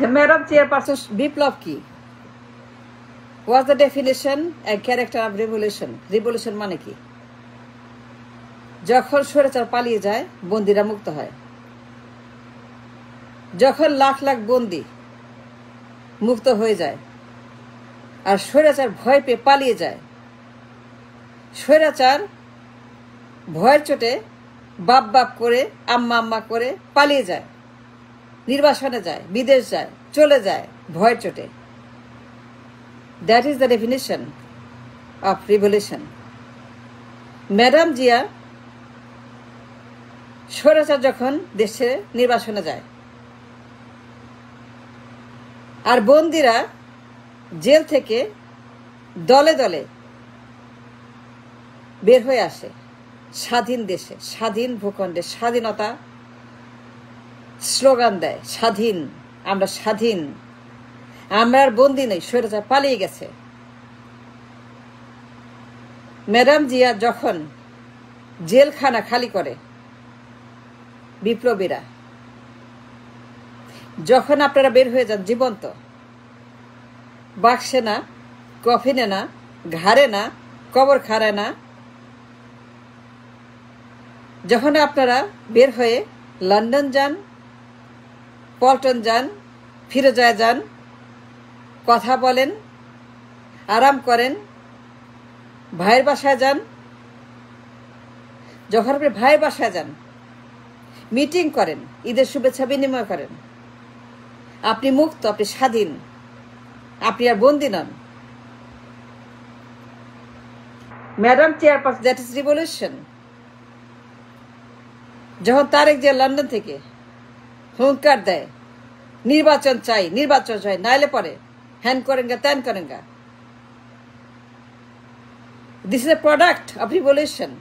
Madam Chairperson, বিপ্লব কি? What's the definition and character of revolution? Revolution মানে কি? যখন স্বৈরাচার পালিয়ে যায়, বন্দীরা মুক্ত হয়। যখন লাখ লাখ বন্দী মুক্ত হয়ে যায় আর স্বৈরাচার ভয় পেয়ে পালিয়ে যায়, স্বৈরাচার ভয়ের চোটে বাপ বাপ করে আম্মা আম্মা করে পালিয়ে যায়, নির্বাসনে যায়, বিদেশ যায়, চলে যায় ভয়ের চোটে। That is the definition of revolution. Madam Zia স্বৈরাচার যখন দেশে নির্বাসনে যায় আর বন্দীরা জেল থেকে দলে দলে বের হয়ে আসে স্বাধীন দেশে, স্বাধীন ভূখণ্ডে, স্বাধীনতা স্লোগান দেয়, স্বাধীন, আমরা স্বাধীন, আমরা আর বন্দী নেই, স্বৈরাচার পালিয়ে গেছে। ম্যাডাম জিয়া যখন জেলখানা খালি করে বিপ্লবীরা, যখন আপনারা বের হয়ে যান জীবন্ত, বাক্সে না, কফিনে না, ঘাড়ে না, কবর খাড়ায় না, যখন আপনারা বের হয়ে লন্ডন যান, পল্টন যান, ফিরোজায় যান, কথা বলেন, আরাম করেন, ভাইয়ের বাসায় যান, যখন আপনি ভাইয়ের বাসায় যান, মিটিং করেন, ঈদের শুভেচ্ছা বিনিময় করেন, আপনি মুক্ত, আপনি স্বাধীন, আপনি আর বন্দী নন। Madam chairperson, that is revolution. যখন তারেক জিয়া লন্ডন থেকে হুঙ্কার দেয়, নির্বাচন চাই, নির্বাচন চাই, নাইলে পরে হ্যান করেঙ্গা ত্যান করেঙ্গা, this is a product of revolution.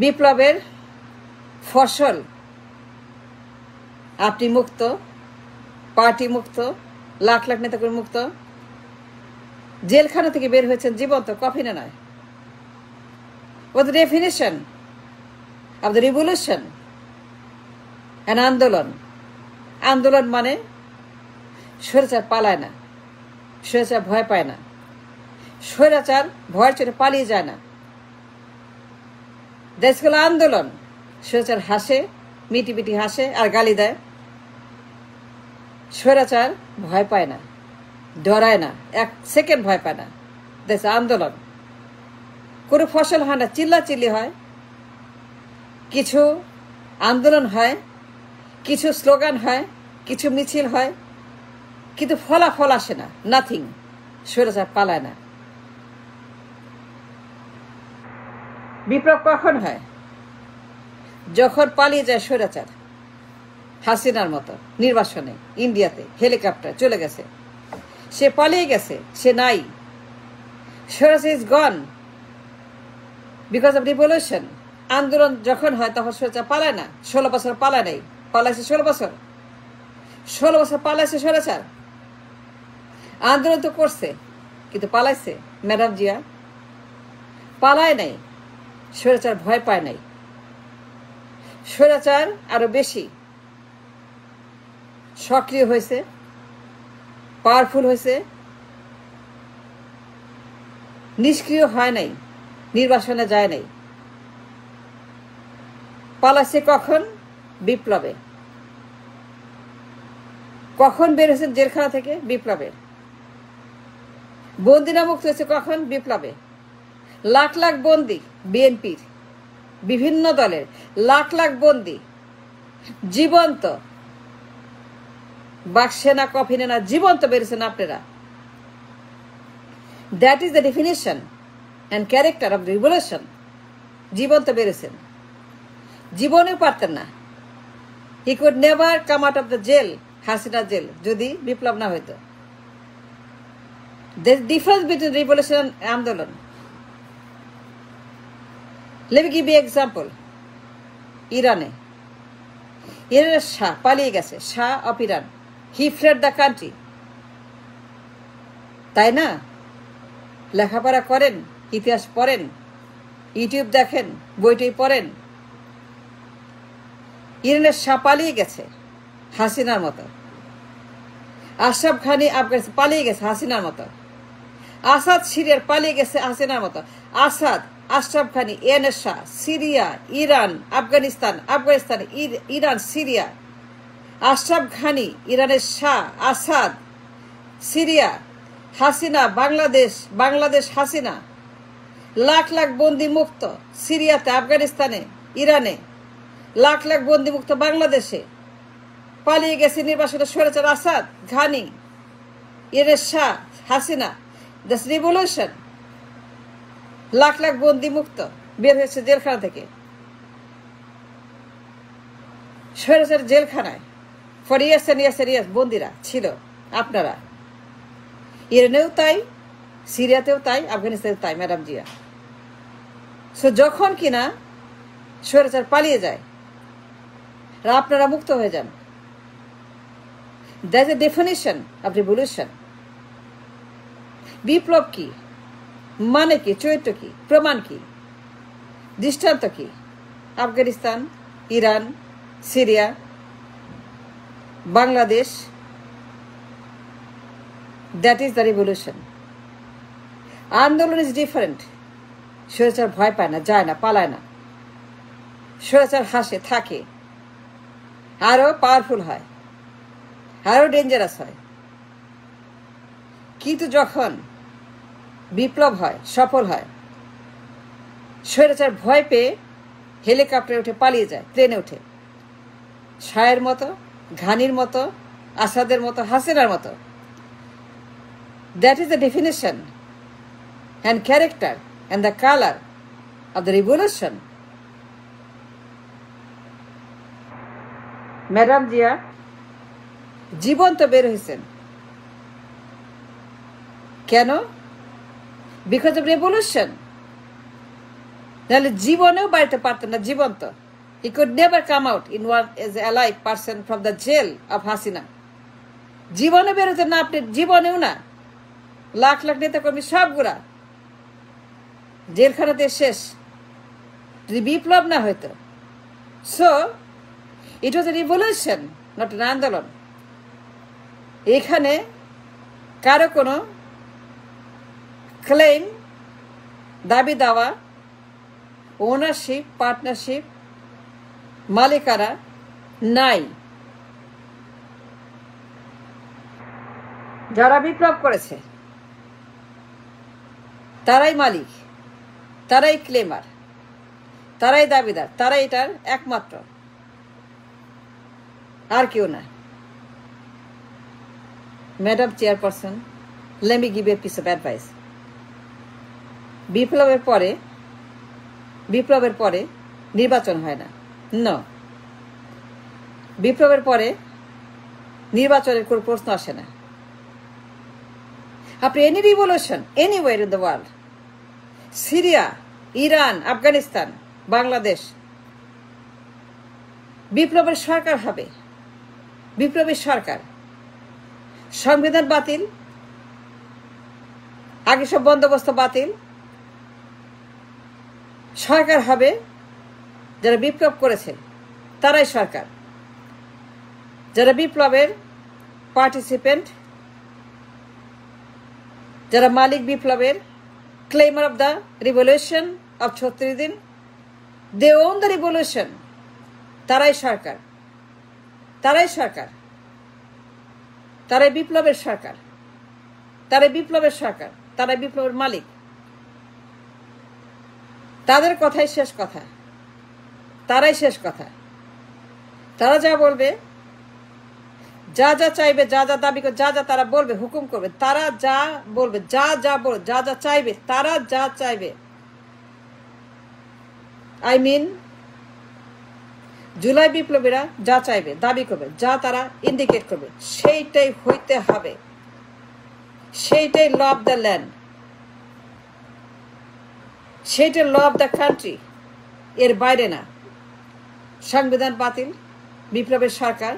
বিপ্লবের ফসল। আপনি মুক্ত, পার্টি মুক্ত, লাখ লাখ নেতাকর্মী মুক্ত, জেলখানা থেকে বের হয়েছেন জীবন্ত, কফিনে নয়। What's the definition of the revolution? An আন্দোলন। আন্দোলন মানে স্বৈরাচার পালায় না, স্বৈরাচার ভয় পায় না, স্বৈরাচার ভয়ের চোটে পালিয়ে যায় না। দেশ হলো আন্দোলন। স্বৈরাচার হাসে, মিটি মিটি হাসে আর গালি দেয়। স্বৈরাচার ভয় পায় না, ডরায় না, এক সেকেন্ড ভয় পায় না। দেশ আন্দোলন। কোনো ফসল হয় না, চিল্লাচিল্লি হয়, কিছু আন্দোলন হয়, কিছু স্লোগান হয়, কিছু মিছিল হয়, কিন্তু ফলাফল আসে না, নাথিং। স্বৈরাচার পালায় না। বিপ্লব কখন হয়? যখন পালিয়ে যায় স্বৈরাচার, হাসিনার মতো নির্বাসনে, ইন্ডিয়াতে হেলিকপ্টার চলে গেছে, সে পালিয়ে গেছে, সে নাই। স্বৈরাচার is gone because of revolution. আন্দোলন যখন হয় তখন স্বৈরাচার পালায় না। 16 বছর পালায় নাই, পালাইছে 16 বছর। 16 বছর পালাইছে স্বৈরাচার। আন্দোলন তো করছে কিন্তু পালাইছে। ম্যাডাম জিয়া পালায় নাই, স্বৈরাচার ভয় পায় নাই। স্বৈরাচার আরো বেশি সক্রিয় হয়েছে, পাওয়ারফুল হয়েছে, নিষ্ক্রিয় হয় নাই, নির্বাসনে যায় নাই। পালাইছে কখন? বিপ্লবে। কখন বের হয়েছেন জেলখানা থেকে? বিপ্লবে। বন্দিরা মুক্ত হয়েছে কখন? বিপ্লবে। লাখ লাখ বন্দী, বিএনপির বিভিন্ন দলের লাখ লাখ বন্দী জীবন্ত, বাক্সে না, কফিনে না, জীবন্ত বেরিয়েছেন আপনারা। That is the definition and character of revolution. জীবন্ত বেরিয়েছেন। জীবনেও পারতেন না। He could never come out of the jail, Hasina jail, যদি বিপ্লব না হইতো। There's difference between revolution and আন্দোলন। Let me give you example. ইরানের শাহ পালিয়ে গেছে, Shah of Iran. He fled the country. তাই না? লেখাপড়া করেন, ইতিহাস পড়েন, ইউটিউব দেখেন, বইটই পড়েন। ইরানের শাহ পালিয়ে গেছে, হাসিনার মতো। আশরাফ ঘানি আফগানিস্তান পালিয়ে গেছে হাসিনার মতো। আসাদ সিরিয়ার পালিয়ে গেছে হাসিনার মতো। আসাদ, আশরাফ ঘানি, এনএসা, Syria, Iran, Afghanistan, Iran, Syria. Ashraf Ghani, ইরানের শাহ, আসাদ, সিরিয়া, হাসিনা, বাংলাদেশ হাসিনা। লাখ লাখ বন্দি মুক্ত সিরিয়াতে, আফগানিস্তানে, ইরানে। লাখ লাখ বন্দি মুক্ত বাংলাদেশে। পালিয়ে গেছে নির্বাসনে স্বৈরাচার আসাদ, ঘানি, ইরানের শাহ, হাসিনা। That's revolution. লাখ লাখ বন্দি মুক্ত বের হয়েছে জেলখানা থেকে, স্বৈরাচার জেলখানায় for years and years and years বন্দিরা ছিল আপনারা। ইরানেও তাই, সিরিয়াতেও তাই, আফগানিস্তানেও তাই, ম্যাডাম জিয়া। সো যখন কিনা স্বৈরাচার পালিয়ে যায় আর আপনারা মুক্ত হয়ে যান, that's a definition of revolution. বিপ্লব কি, মানে কি, চরিত্র কি, প্রমাণ কি, দৃষ্টান্ত কি? Afghanistan, Iran, Syria, Bangladesh. That is the revolution. আন্দোলন ইজ ডিফারেন্ট। স্বৈরাচার ভয় পায় না, যায় না, পালায় না। স্বৈরাচার হাসে, থাকে, আরো পাওয়ারফুল হয়, আরো ডেঞ্জারাস হয়। কিন্তু যখন বিপ্লব হয়, সফল হয়, স্বৈরাচার ভয় পেয়ে হেলিকপ্টারে উঠে পালিয়ে যায়, প্লেনে উঠে। শাহের মতো, ঘানির মতো, আসাদের মতো, হাসিনার মতো। That is the definition and character and the color of the revolution. Madam Zia জীবন্ত বের হয়েছেন কেন? Because of revolution. নাহলে জীবনেও বাড়িতে পারতেন না জীবন্ত। He could never come out in one as a alive person from the jail of Hasina. জীবনে বের হতেন না আপনি, জীবনেও না। লাখ লাখ নেতাকর্মী সবগুলা জেলখানাতে শেষ, যদি বিপ্লব না হইতো। So it was A revolution, not an আন্দোলন। এখানে কারো কোনো ক্লেম, দাবি দাওয়া, ওনারশিপ, পার্টনারশিপ, মালিকানা নাই। যারা বিপ্লব করেছে তারাই মালিক, তারাই ক্লেমার, তারাই দাবিদার, তারাই এটার একমাত্র, আর কেউ না। Madam chairperson, let me give you a piece of advice. বিপ্লবের পরে নির্বাচন হয় না। নো, বিপ্লবের পরে নির্বাচনের কোনো প্রশ্ন আসে না। আপনি any revolution anywhere in the world, Syria, Iran, Afghanistan, Bangladesh, বিপ্লবের সরকার হবে, বিপ্লবের সরকার। সংবিধান বাতিল, আগে সব বন্দোবস্ত বাতিল, সরকার হবে যারা বিপ্লব করেছে তারাই সরকার। যারা বিপ্লবের পার্টিসিপেন্ট, যারা মালিক বিপ্লবের, ক্লেমার অফ দ্য রিভলিউশন অফ 36 দিন, দে ওন দ্য রিভলিউশন, তারাই সরকার, তারাই সরকার, তারাই বিপ্লবের সরকার, তারাই বিপ্লবের সরকার, তারাই বিপ্লবের মালিক। তাদের কথাই শেষ কথা, তারাই শেষ কথা। তারা যা বলবে, যা যা চাইবে, যা যা দাবি করবে, যা যা তারা বলবে, হুকুম করবে, তারা যা বলবে, যা যা বলবে, যা যা চাইবে, তারা যা চাইবে, আই মিন জুলাই বিপ্লবীরা যা চাইবে, দাবি করবে, যা তারা ইন্ডিকেট করবে, সেইটাই হইতে হবে, সেইটাই ল অফ দ্য ল্যান্ড, সেইটাই ল অফ দ্য কান্ট্রি, এর বাইরে না। সংবিধান বাতিল, বিপ্লবের সরকার,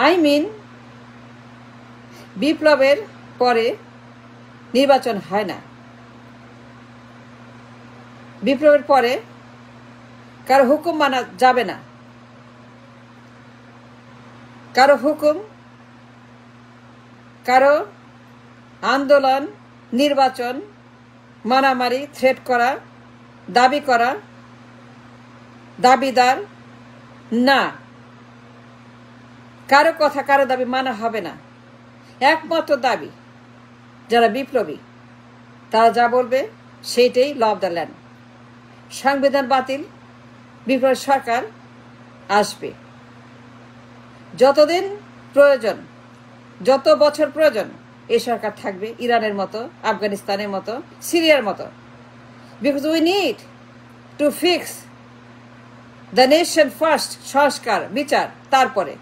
আই মিন বিপ্লবের পরে নির্বাচন হয় না, বিপ্লবের পরে কারো হুকুম মানা যাবে না, কারো হুকুম, কারো আন্দোলন, নির্বাচন, মারামারি, থ্রেট করা, দাবি করা, দাবিদার না। কারো কথা, কারো দাবি মানা হবে না। একমাত্র দাবি যারা বিপ্লবী তারা যা বলবে সেইটাই ল অফ দ্য ল্যান্ড। সংবিধান বাতিল, বিপ্লবী সরকার আসবে। যতদিন প্রয়োজন, যত বছর প্রয়োজন এই সরকার থাকবে, ইরানের মতো, আফগানিস্তানের মতো, সিরিয়ার মতো। Because we need to fix the nation first. সংস্কার, বিচার তারপরে।